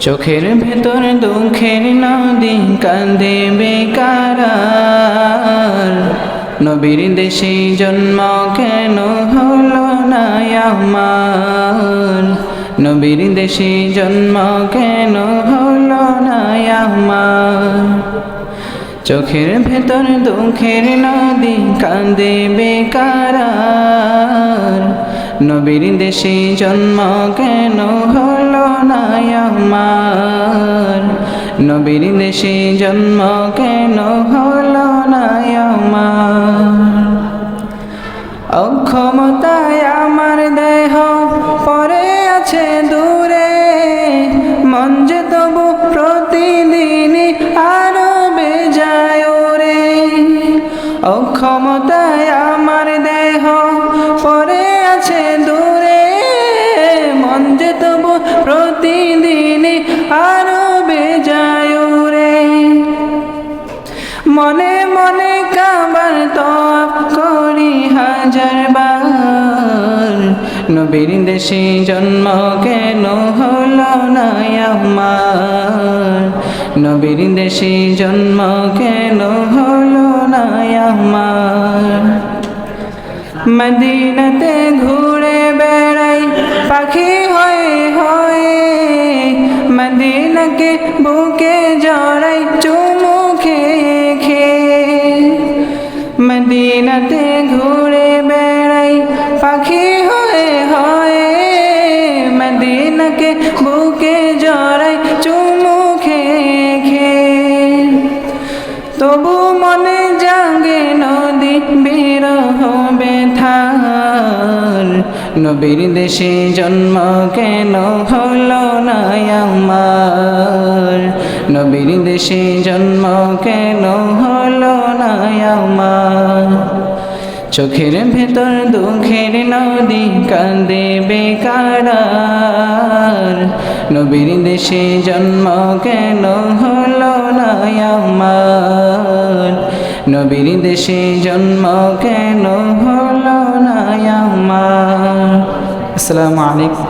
চোখের ভেতর দুঃখের নদী কাঁদে বেকার। নবীর দেশে জন্ম কেন হলো না আমার? নবীর দেশে জন্ম কেন হলো না আমার? চোখের ভেতর দুঃখের নদী কাঁদে বেকার। নবীর দেশে জন্ম কেন হলো না আমার? নবীর দেশে জন্ম কেন হলো না আমার? অক্ষমতায় আমার দেহ পড়ে আছে দূরে, মন যে তবু প্রতিদিনই আরো বেজায় ওরে। অক্ষমতায় আমার দেহ পড়ে আছে দূরে, মন যে তবু প্রতিদিনই আরো বেজায় ওরে। মনে মনে কাবার তওয়াফ করি হাজার বার, নবীর দেশে জন্ম কেন হলো না আমার? নবীর দেশে জন্ম কেন হলো না আমার? মদিনাতে ঘুরে বেড়াই পাখি হয়ে হয়ে, মদিনাকে বুকে জড়াই চুমু খেয়ে খেয়ে। মদিনাতে ঘুরে বেড়াই পাখি হয়ে হয়ে, মদিনাকে বুকে জড়াই চুমু খেয়ে খেয়ে। তবু মনে জাগে নদী বিরহ ব্যথার, নবীর দেশে জন্ম কেন হলো না আমার? নবীর দেশে জন্ম কেন হলো না আমার? চোখের ভেতর দুঃখের নদী কাঁদে বেকার। নবীর দেশে জন্ম কেন হলো না আমার? নবীর দেশে জন্ম কেন হলো না আমার? আসসালামু আলাইকুম।